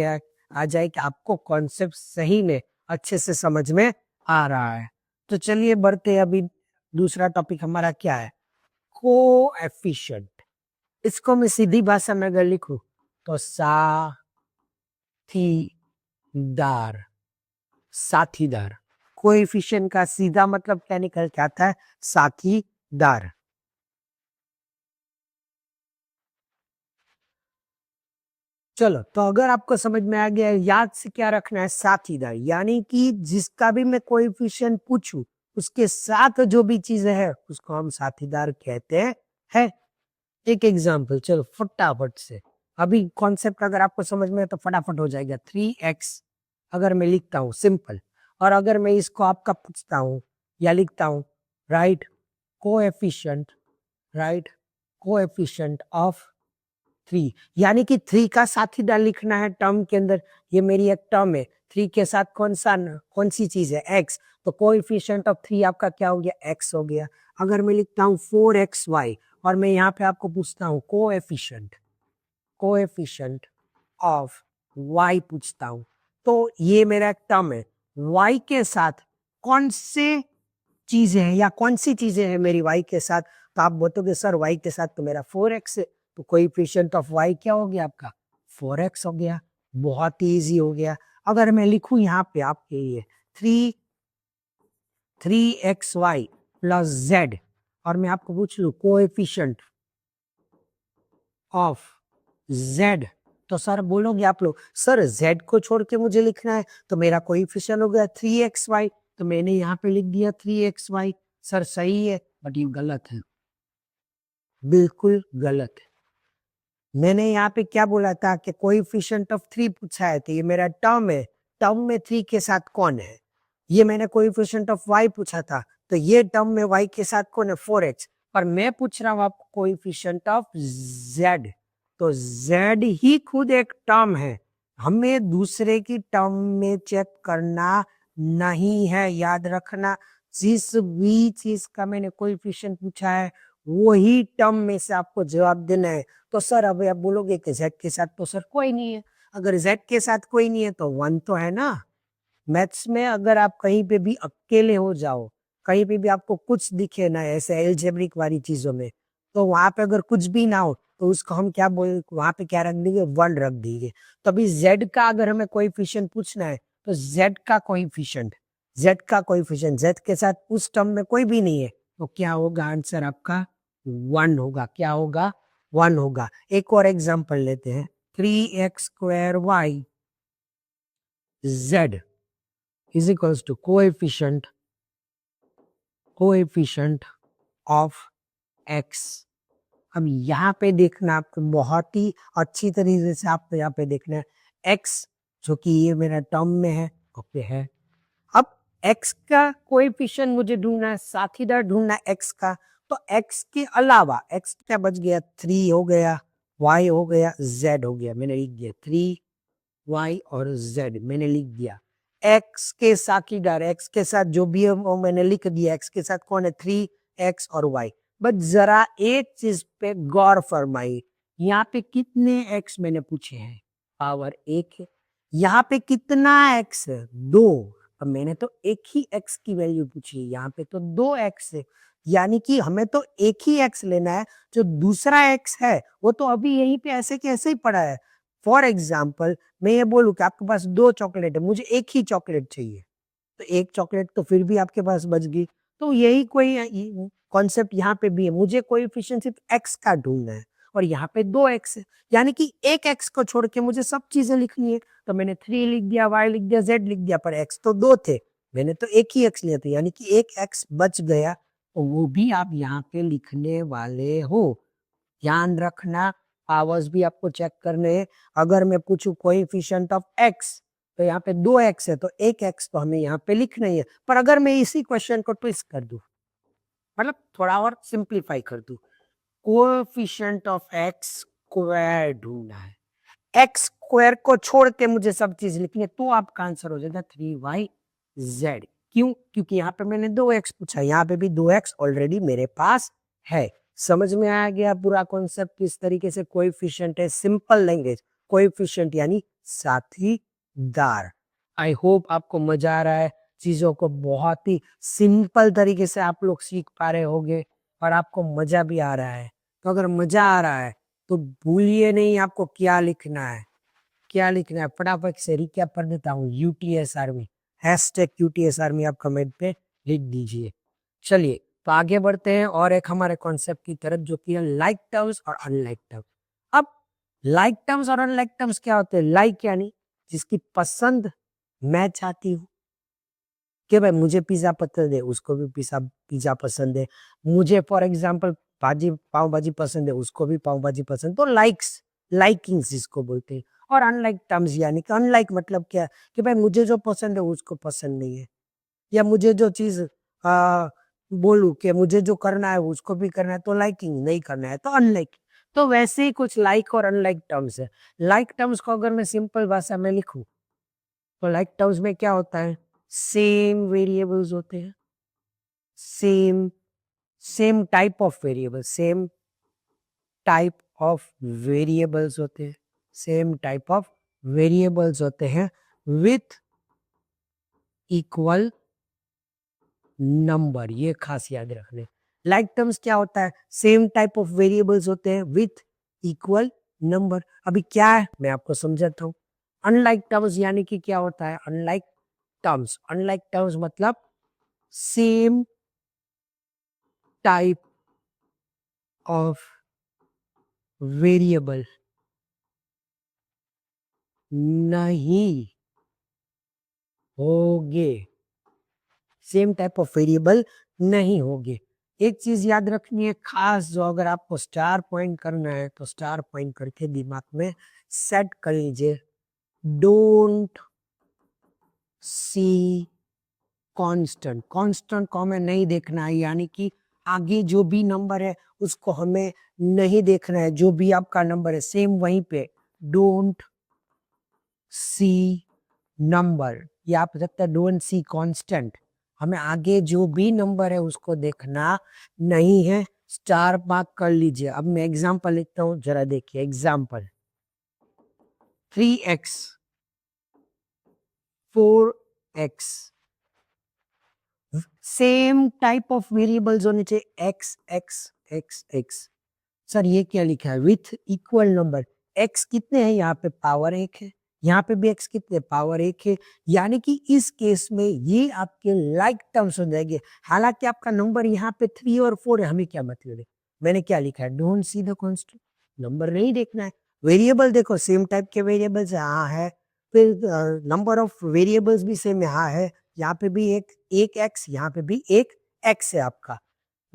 जाए कि आपको कॉन्सेप्ट सही में अच्छे से समझ में आ रहा है। तो चलिए बढ़ते हैं। अभी दूसरा टॉपिक हमारा क्या है? कोएफिशिएंट। इसको मैं सीधी भाषा में अगर लिखूं तो साथीदार। साथीदार, कोएफिशिएंट का सीधा मतलब क्या निकल के आता है? साथीदार। चलो, तो अगर आपको समझ में आ गया, याद से क्या रखना है, साथीदार, यानी कि जिसका भी मैं कोएफिशिएंट पूछूं उसके साथ जो भी चीजें हैं उसको हम साथीदार कहते हैं। एक एग्जांपल, चलो फटाफट से, अभी कॉन्सेप्ट अगर आपको समझ में है तो फटाफट हो जाएगा। 3x अगर मैं लिखता हूँ सिंपल, और अगर मैं इसको आपका पूछता हूँ या लिखता हूँ, right coefficient, right coefficient of 3, यानी कि 3 का साथीदार लिखना है टर्म के अंदर। ये मेरी एक टर्म है, 3 के साथ कौन सी चीज है, x, तो कोएफिशिएंट ऑफ 3 आपका क्या हो गया, x हो गया। अगर मैं लिखता हूँ 4xy और मैं यहाँ पे आपको पूछता हूँ कोएफिशिएंट ऑफ y पूछता हूँ, तो ये मेरा एक टर्म है। y के साथ कौन से चीजें हैं या कौन सी चीजें हैं मेरी y के साथ, तो आप बोलोगे सर y के साथ तो मेरा 4x है, तो कोएफिशिएंट ऑफ y क्या हो गया आपका, 4x हो गया। बहुत ही इजी हो गया। अगर मैं लिखूं यहाँ पे आपके लिए 3xy प्लस z, और मैं आपको पूछ लूं कोएफिशिएंट ऑफ z, तो सर बोलोगे आप लोग सर z को छोड़ के मुझे लिखना है, तो मेरा कोएफिशिएंट हो गया 3xy, तो मैंने यहाँ पे लिख दिया 3xy। सर सही है, बट ये गलत है, बिल्कुल गलत है। मैंने यहाँ पे क्या बोला था कि कोएफिशिएंट ऑफ 3 पूछा है, तो ये मेरा टर्म है, टर्म में 3 के साथ कौन है। ये मैंने कोएफिशिएंट ऑफ y पूछा था, तो ये टर्म में y के साथ कौन है, 4x, पर मैं पूछ रहा हूँ आपको कोएफिशिएंट ऑफ z, तो z ही खुद एक टर्म है, हमें दूसरे की टर्म में चेक करना नहीं है। याद रखना, जिस भी चीज का मैंने कोएफिशिएंट पूछा है वही टर्म में से आपको जवाब देना है। तो सर अभी आप बोलोगे कि z के साथ तो सर कोई नहीं है, अगर z के साथ कोई नहीं है तो 1 तो है ना। मैथ्स में अगर आप कहीं पे भी अकेले हो जाओ, कहीं पे भी आपको कुछ दिखे ना ऐसे एल्जेब्रिक वाली चीजों में, तो वहां पे अगर कुछ भी ना हो तो उसको हम क्या बोल, वहां पे क्या रख देंगे, 1 रख देंगे। तो अभी z का अगर हमें कोएफिशिएंट पूछना है, तो z के साथ उस टर्म में कोई भी नहीं है, तो क्या होगा आंसर आपका 1 होगा। क्या होगा, 1 होगा। एक और एग्जांपल लेते हैं, 3x² z is equals to coefficient of x। अब यहाँ पे देखना आपको बहुत ही अच्छी तरीके से, आपको यहाँ पे देखना है x, जो कि ये मेरा टर्म में है, ओके है। अब x का कोएफिशिएंट मुझे ढूंढना है, साथीदार ढूंढना है x का, तो x के अलावा x क्या बच गया, 3 हो गया, y हो गया, z हो गया। मैंने लिख दिया 3y और z मैंने लिख दिया। x के साथीदार, x के साथ जो भी है वो मैंने लिख दिया। x के साथ कौन है, 3x और y। बट जरा एक चीज पे गौर फरमाइए, यहाँ पे कितने x मैंने पूछे हैं, पावर 1 है। यहाँ पे कितना x है, 2। अब मैंने तो एक ही x की वैल्यू पूछी है, यहाँ पे तो 2x है, यानी कि हमें तो एक ही x लेना है। जो दूसरा x है वो तो अभी यहीं पे ऐसे के ऐसे ही पड़ा है। फॉर एग्जाम्पल मैं ये बोलूं कि आपके पास 2 चॉकलेट है, मुझे एक ही चॉकलेट चाहिए, तो एक चॉकलेट तो फिर भी आपके पास बच गई। तो यही कोई कॉन्सेप्ट यहाँ पे भी है, मुझे कोएफिशिएंट सिर्फ x का ढूंढना है, और यहाँ पे 2x है, यानी कि एक x को छोड़ के मुझे सब चीजें लिखनी है। तो मैंने 3 लिख दिया, y लिख दिया, z लिख दिया, पर x तो 2 थे, मैंने तो एक ही x लिया था, यानी कि एक x बच गया, तो वो भी आप यहाँ पे लिखने वाले हो। ध्यान रखना, पावर्स भी आपको चेक करने हैं। अगर मैं पूछूं कोएफिशिएंट ऑफ x, तो यहाँ पे 2x है, तो एक x तो हमें यहाँ पे लिखना ही है। पर अगर मैं इसी क्वेश्चन को ट्विस्ट कर दूं, मतलब थोड़ा और सिंप्लीफाई कर दूं, कोएफिशिएंट ऑफ x स्क्वायर ढूंढना है, x स्क्वायर को छोड़ के मुझे सब चीज लिखनी है, तो आपका आंसर हो जाएगा 3yz। क्यों, क्योंकि यहाँ पे मैंने 2x पूछा, यहाँ पे भी 2x ऑलरेडी मेरे पास है। समझ में आ गया पूरा कॉन्सेप्ट किस तरीके से कोएफिशिएंट है, सिंपल लैंग्वेज, कोएफिशिएंट यानी साथीदार। आई होप आपको मजा आ रहा है, चीजों को बहुत ही सिंपल तरीके से आप लोग सीख पा रहे होंगे, और आपको मजा भी आ रहा है। तो अगर मजा आ रहा है तो भूलिए नहीं आपको क्या लिखना है, क्या लिखना है, फटाफट से रिकैप कर देता हूँ, UTS army, hashtag UTS army आप कमेंट पे लिख दीजिए। चलिए तो आगे बढ़ते हैं और एक हमारे कॉन्सेप्ट की तरफ, जो कि है लाइक टर्म्स और अनलाइक टर्म्स। अब लाइक टर्म्स और अनलाइक टर्म्स क्या होते हैं? लाइक यानी जिसकी पसंद मैं चाहती हूँ कि भाई मुझे पिज्जा पसंद है, उसको भी पिज्जा पिज्जा पसंद है। मुझे फॉर एग्जांपल भाजी पाव भाजी पसंद है, उसको भी पाव भाजी पसंद। तो लाइक्स लाइकिंग्स जिसको बोलते हैं। और अनलाइक टर्म्स यानी कि अनलाइक मतलब क्या है कि भाई मुझे जो पसंद है उसको पसंद नहीं है, या मुझे जो चीज बोलूं कि मुझे जो करना है उसको भी करना है, तो लाइकिंग नहीं करना है तो अनलाइक। तो वैसे ही कुछ लाइक और अनलाइक टर्म्स है। लाइक टर्म्स को अगर मैं सिंपल भाषा में लिखूं तो लाइक टर्म्स में क्या होता है? सेम वेरिएबल्स होते हैं, same same type of variable, same type of variables होते हैं, सेम टाइप ऑफ वेरिएबल्स होते हैं विथ इक्वल नंबर। ये खास याद रखने। लाइक टर्म्स क्या होता है? सेम टाइप ऑफ वेरिएबल्स होते हैं विथ इक्वल नंबर। अभी क्या है मैं आपको समझाता हूं। अनलाइक टर्म्स यानी कि क्या होता है? अनलाइक टर्म्स मतलब सेम टाइप ऑफ वेरिएबल नहीं होगे, सेम टाइप ऑफ वेरिएबल नहीं होगे। एक चीज याद रखनी है खास, जो अगर आपको स्टार पॉइंट करना है तो स्टार पॉइंट करके दिमाग में सेट कर लीजिए। डोंट सी कांस्टेंट, कांस्टेंट को हमें नहीं देखना है, यानी कि आगे जो भी नंबर है उसको हमें नहीं देखना है। जो भी आपका नंबर है सेम वहीं पे डोंट सी नंबर, या आप सकता है डोंट सी कांस्टेंट। हमें आगे जो भी नंबर है उसको देखना नहीं है, स्टार मार्क कर लीजिए। अब मैं एग्जांपल लिखता हूं, जरा देखिए example. 3x 4x, same type of variables होने चाहिए, x x x x। Sir ये क्या लिखा है? With equal number. x कितने हैं? यहाँ पे पावर 1 है, यहाँ पे भी x कितने? पावर 1 है। यानी कि इस केस में ये आपके लाइक टर्म्स हो जाएंगे। हालांकि आपका नंबर यहाँ पे 3 और 4 है, हमें क्या मतलब है? मैंने क्या लिखा है? Don't see the constant, number नहीं देखना है। वेरिएबल देखो सेम टाइप के वेरिएबल्स यहाँ है, फिर नंबर ऑफ वेरिएबल्स भी सेम यहाँ है। यहाँ पे भी एक एक्स, यहाँ पे भी एक एक्स है आपका।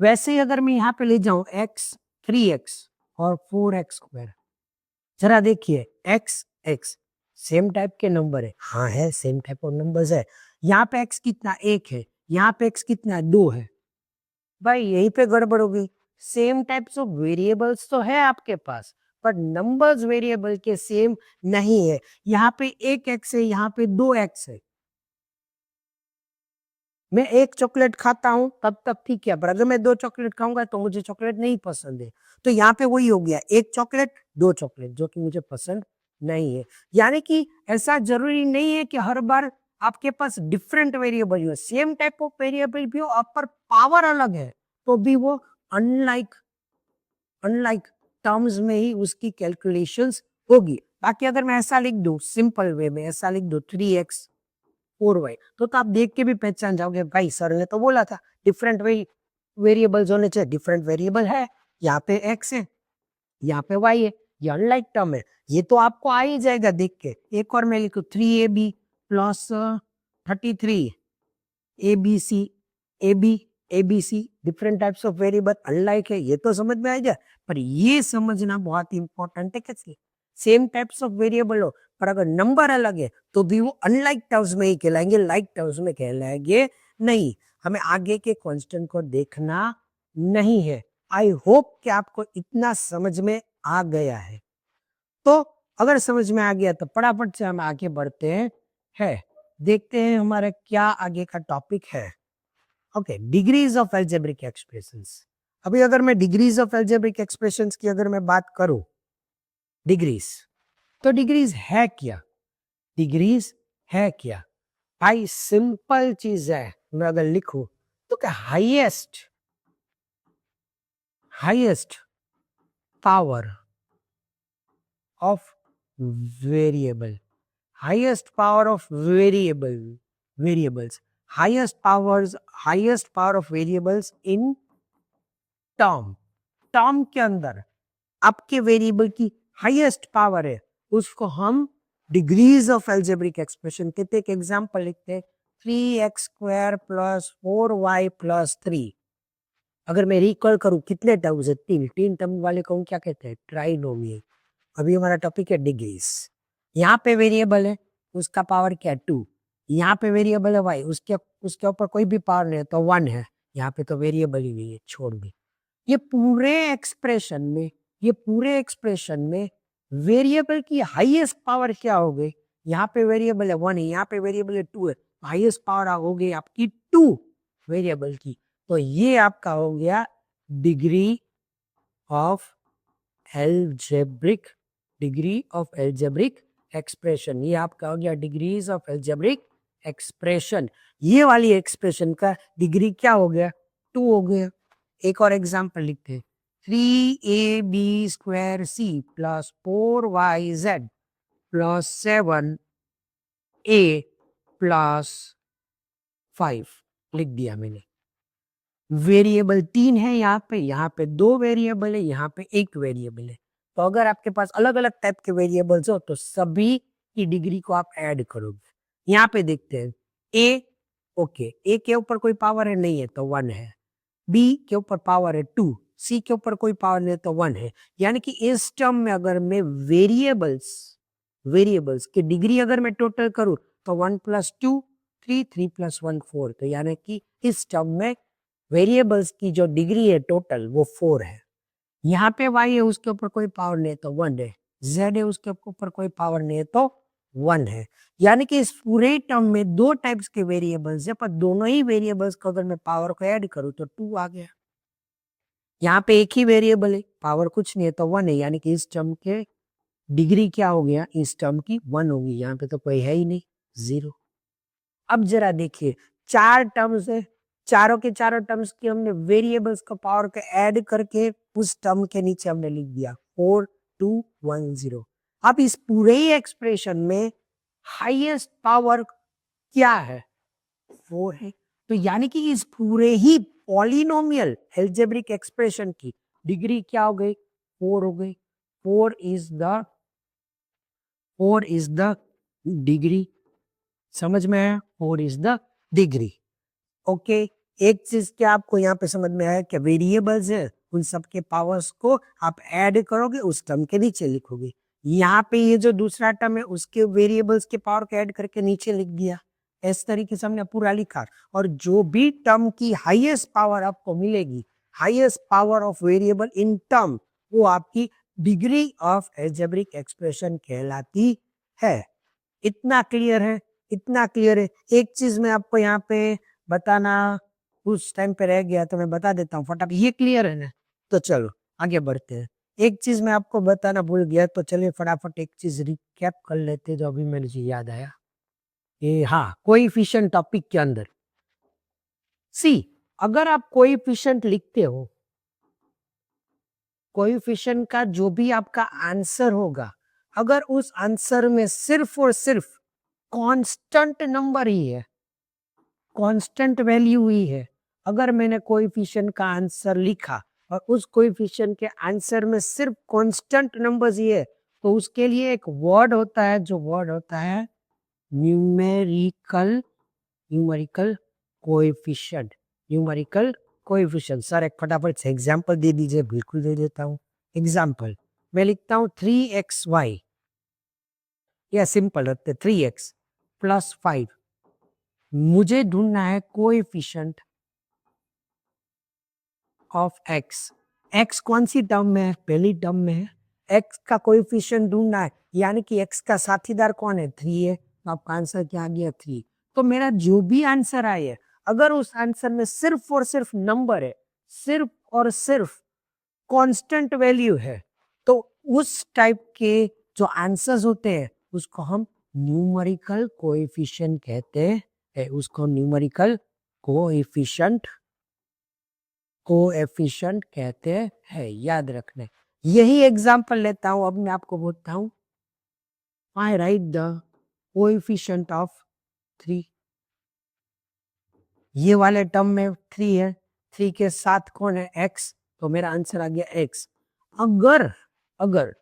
वैसे ही अगर मैं यहाँ पे ले जाऊं x 3x और 4x², जरा देखिए x x सेम टाइप के नंबर है, हाँ है सेम टाइप ऑफ नंबर्स है। यहाँ पे x कितना? 1 है, यहाँ पे x कितना? 2 है। भाई यहीं पे गड़बड़ हो गई। सेम टाइप्स ऑफ वेरिएबल्स तो है आपके पास, पर नंबर्स वेरिएबल के सेम नहीं है। यहाँ पे एक x है, यहाँ पे 2x है। मैं एक चॉकलेट खाता हूं तब तक ठीक है, पर अगर मैं 2 चॉकलेट खाऊंगा तो मुझे चॉकलेट नहीं पसंद है। तो यहाँ पे वही हो गया, एक चॉकलेट 2 चॉकलेट, जो कि मुझे पसंद नहीं है। यानी कि ऐसा जरूरी नहीं है कि हर बार आपके पास डिफरेंट वेरिएबल हो, सेम टाइप ऑफ वेरिएबल भी हो, आप पर पावर अलग है तो भी वो अनलाइक अनलाइक टर्म्स में ही उसकी कैलकुलेशंस होगी। बाकी अगर मैं ऐसा लिख दूं, सिंपल वे में ऐसा लिख दूं 3x 4y, तो आप देख के भी पहचान जाओगे भाई सर ने तो बोला था डिफरेंट वेरिएबल्स होने चाहिए। डिफरेंट वेरिएबल है, यहाँ पे x है, यहाँ पे y है, ये अनलाइक टर्म है, ये तो आपको आ ही जाएगा देख के। एक और मैं लिखूं 3ab plus 33 ABC, ABC different types of variable unlike है, ये तो समझ में आ जाए। पर ये समझना बहुत इंपॉर्टेंट है कि सेम टाइप्स ऑफ वेरिएबल हो, पर अगर नंबर अलग है तो भी वो अनलाइक टर्म्स में ही कहलाएंगे, लाइक टर्म्स में कहलाएंगे नहीं। हमें आगे के कांस्टेंट को देखना नहीं है। आई होप कि आपको इतना समझ में आ गया है। तो अगर समझ में आ गया तो फटाफट से हम आगे बढ़ते हैं, देखते हैं हमारा क्या आगे का टॉपिक है। Okay, degrees of algebraic expressions. अभी अगर मैं डिग्रीज ऑफ एल्जेब्रिक एक्सप्रेशंस की अगर मैं बात करूं, डिग्रीज, तो डिग्रीज है क्या? डिग्रीज है क्या? भाई सिंपल चीज है। मैं अगर लिखूं तो क्या? Highest highest power of variable, highest power of variables, highest power of variables in term, term के अंदर आपके वेरिएबल की हाईएस्ट पावर है उसको हम डिग्रीज ऑफ एल्जेब्रिक एक्सप्रेशन कहते हैं। एक एग्जांपल लिखते हैं 3x² + 4y + 3। अगर मैं रिकॉल करूं कितने टर्म्स है? तीन टर्म वाले को हम क्या कहते हैं? ट्राइनोमियल। अभी हमारा टॉपिक है डिग्रीज। यहाँ पे वेरिएबल है उसका पावर क्या है? 2। यहाँ पे वेरिएबल है y, उसके उसके ऊपर कोई भी पावर नहीं है तो 1 है। यहाँ पे तो वेरिएबल ही नहीं है, छोड़ भी। ये पूरे एक्सप्रेशन में वेरिएबल की हाईएस्ट पावर क्या हो गई? यहाँ पे वेरिएबल है 1 है, यहाँ पे वेरिएबल है 2 है, हाईएस्ट पावर हो गई आपकी 2 वेरिएबल की। तो ये आपका हो गया डिग्री ऑफ एल्जेब्रिक एक्सप्रेशन। ये आपका हो गया डिग्रीज ऑफ एल्जेब्रिक एक्सप्रेशन। ये वाली एक्सप्रेशन का डिग्री क्या हो गया? 2 हो गया। एक और एग्जांपल लिखते हैं 3ab² + 4yz + 7a + 5 लिख दिया मैंने। वेरिएबल 3 है यहाँ पे 2 वेरिएबल है, यहाँ पे 1 वेरिएबल है। तो अगर आपके पास अलग अलग टाइप के वेरिएबल्स हो तो सभी की डिग्री को आप ऐड करोगे। यहाँ पे देखते हैं ए, ओके, ए के ऊपर कोई पावर है नहीं है तो 1 है, बी के ऊपर पावर है 2, सी के ऊपर कोई पावर नहीं है तो 1 है। यानी कि इस टर्म में अगर मैं वेरिएबल्स की डिग्री अगर मैं टोटल करूं तो 1 + 2 3, 3 + 1 4। तो यानी कि इस टर्म में वेरिएबल्स की जो डिग्री है टोटल वो 4 है। यहाँ पे y है उसके ऊपर कोई पावर नहीं है तो 1 है, z है उसके ऊपर कोई पावर नहीं है तो 1 है। यानी कि इस पूरे टर्म में 2 टाइप्स के वेरिएबल्स है, पर दोनों ही वेरिएबल्स को अगर मैं पावर को ऐड करूं तो 2 आ गया। यहाँ पे एक ही वेरिएबल है, पावर कुछ नहीं है तो 1 है, यानी कि इस टर्म के डिग्री क्या हो गया? इस टर्म की 1 होगी। यहाँ पे तो कोई है ही नहीं, 0। अब जरा देखिए 4 टर्म्स है, चारों के चारों टर्म्स की हमने वेरिएबल्स को पावर को ऐड करके उस टर्म के नीचे हमने लिख दिया 4 2 1 0। अब इस पूरे ही एक्सप्रेशन में हाईएस्ट पावर क्या है? 4 है। तो यानी कि इस पूरे ही पॉलिनोमियल एल्जेब्रिक एक्सप्रेशन की डिग्री क्या हो गई? 4 हो गई। 4 इज द डिग्री। समझ में आया? 4 इज द डिग्री। ओके, एक चीज क्या आपको यहाँ पे समझ में आया कि वेरिएबल्स है उन सब के पावर्स को आप ऐड करोगे उस टर्म के नीचे लिखोगे। यहाँ पे ये जो दूसरा टर्म है उसके वेरिएबल्स के पावर को ऐड करके नीचे लिख दिया। इस तरीके से हमने पूरा लिखा। और जो भी टर्म की हाईएस्ट पावर आपको मिलेगी, highest power of variable in term, वो आपकी डिग्री ऑफ एल्जेब्रिक एक्सप्रेशन कहलाती है। इतना क्लियर है? इतना क्लियर है। एक चीज मैं आपको यहाँ पे बताना उस टाइम पे रह गया तो मैं बता देता हूँ फटाफट। ये क्लियर है ना? तो चलो आगे बढ़ते हैं। एक चीज मैं आपको बताना भूल गया तो चलिए फटाफट एक चीज रिकैप कर लेते जो अभी मुझे याद आया। ये हाँ, कोएफिशिएंट टॉपिक के अंदर सी, अगर आप कोएफिशिएंट लिखते हो, कोएफिशिएंट का जो भी आपका आंसर होगा, अगर उस आंसर में सिर्फ और सिर्फ कांस्टेंट नंबर ही है, कांस्टेंट वैल्यू ही है, अगर मैंने कोएफिशिएंट का आंसर लिखा और उस कोएफिशिएंट के आंसर में सिर्फ कांस्टेंट नंबर्स ही है, तो उसके लिए एक वर्ड होता है, जो वर्ड होता है numerical coefficient. Numerical coefficient. Sir एक फटाफट से एग्जांपल दे दीजिए। बिल्कुल दे देता हूँ। एग्जांपल मैं लिखता हूँ 3xy, या सिंपल रखते 3x + 5। मुझे ढूंढना है कोएफिशिएंट ऑफ x। x कौन सी टर्म में है? पहली टर्म में है। x का कोएफिशिएंट ढूंढना है, यानी कि x का साथीदार कौन है? 3 है। तो आपका आंसर क्या आ गया? 3। तो मेरा जो भी आंसर आए, अगर उस आंसर में सिर्फ और सिर्फ नंबर है, सिर्फ और सिर्फ कांस्टेंट वैल्यू है, तो उस टाइप के जो आंसर्स होते हैं उसको हम न्यूमेरिकल कोएफिशिएंट कहते हैं। उसको न्यूमेरिकल कोएफिशिएंट कहते हैं। याद रखने। यही एग्जांपल लेता हूं। अब मैं आपको बोलता हूं आई राइट द कोएफिशिएंट ऑफ 3। ये वाले टर्म में 3 है, 3 के साथ कौन है? x। तो मेरा आंसर आ गया x। अगर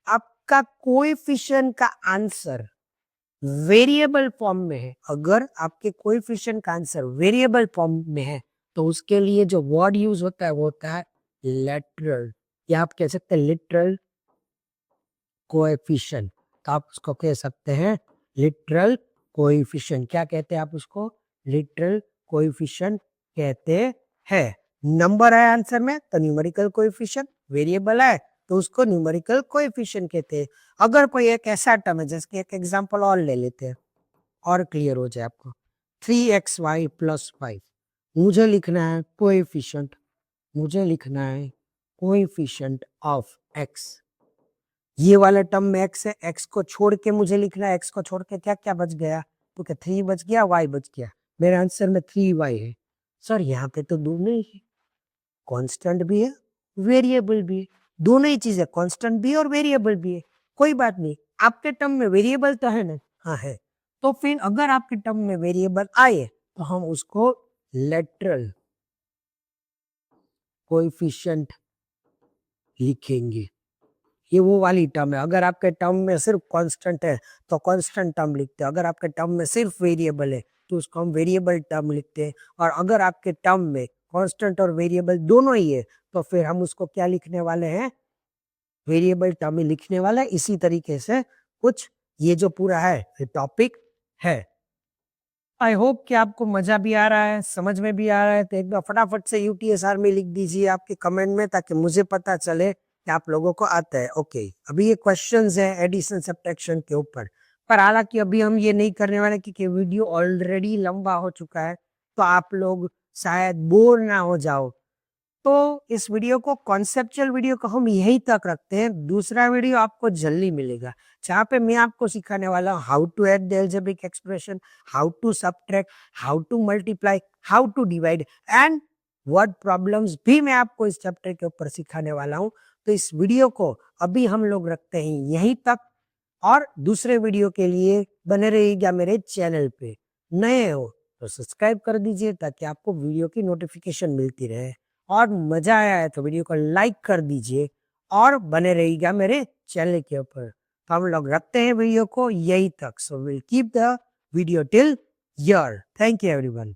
आपका कोएफिशिएंट का आंसर वेरिएबल फॉर्म में है, अगर आपके कोएफिशिएंट का आंसर वेरिएबल फॉर्म में है तो उसके लिए जो वर्ड यूज होता है वो होता है लेटरल, या आप कह सकते हैं लिटरल कोएफिशिएंट। तो आप उसको कह सकते हैं लिटरल कोएफिशिएंट। क्या कहते हैं आप उसको? लिटरल कोएफिशिएंट कहते हैं। नंबर है आंसर में तो न्यूमेरिकल कोएफिशिएंट, वेरिएबल है तो उसको न्यूमेरिकल कोएफिशिएंट कहते हैं। अगर कोई एक ऐसा टर्म है, जैसे एक एग्जांपल और ले लेते हैं और क्लियर हो जाए आपको, 3xy + 5, मुझे लिखना है कोएफिशिएंट, मुझे लिखना है कोएफिशिएंट ऑफ x। ये वाला टर्म में x है, x को छोड़ के मुझे लिखना है, x को छोड़ के क्या क्या बच गया? तो क्या 3 बच गया, y बच गया। मेरे आंसर में 3y है। सर यहाँ पे तो दोनों ही है, कांस्टेंट भी है, वेरिएबल भी है, दोनों ही चीजें, कांस्टेंट भी और वेरिएबल भी है। कोई बात नहीं, आपके टर्म में वेरिएबल तो है ना? हाँ है। तो फिर अगर आपके टर्म में वेरिएबल आए तो हम उसको लेटरल कोएफिशिएंट लिखेंगे। ये वो वाली टर्म है। अगर आपके टर्म में सिर्फ कांस्टेंट है तो कांस्टेंट टर्म लिखते हैं, अगर आपके टर्म में सिर्फ वेरिएबल है तो उसको हम वेरिएबल टर्म लिखते हैं, और अगर आपके टर्म में कांस्टेंट और वेरिएबल दोनों ही है तो फिर हम उसको क्या लिखने वाले हैं? वेरिएबल टर्म ही लिखने वाला है। इसी तरीके से कुछ ये जो पूरा है ये टॉपिक है। आई होप कि आपको मजा भी आ रहा है, समझ में भी आ रहा है। तो एक बार फटाफट से यूटीएसआर में लिख दीजिए आपके कमेंट में, ताकि मुझे पता चले कि आप लोगों को आता है। ओके, अभी ये क्वेश्चंस है एडिशन सब्ट्रैक्शन के ऊपर, पर हालांकि अभी हम ये नहीं करने वाले क्योंकि वीडियो ऑलरेडी लंबा हो चुका है, तो आप लोग शायद बोर ना हो जाओ। तो इस वीडियो को, कॉन्सेप्चुअल वीडियो को हम यहीं तक रखते हैं। दूसरा वीडियो आपको जल्दी मिलेगा, जहाँ पे मैं आपको सिखाने वाला हूँ how to add the algebraic expression, how to subtract, how to multiply, how to divide and word problems भी मैं आपको इस चैप्टर के ऊपर सिखाने वाला हूँ। तो इस वीडियो को अभी हम लोग रखते हैं यहीं तक, और दूसरे वीडियो के लिए बने रहिएगा मेरे चैनल पे। नए हो तो सब्सक्राइब कर दीजिए ताकि आपको वीडियो की नोटिफिकेशन मिलती रहे, और मजा आया है तो वीडियो को लाइक कर दीजिए और बने रहिएगा मेरे चैनल के ऊपर। तो हम लोग रखते हैं वीडियो को यहीं तक। So will keep the video till here. Thank you everyone.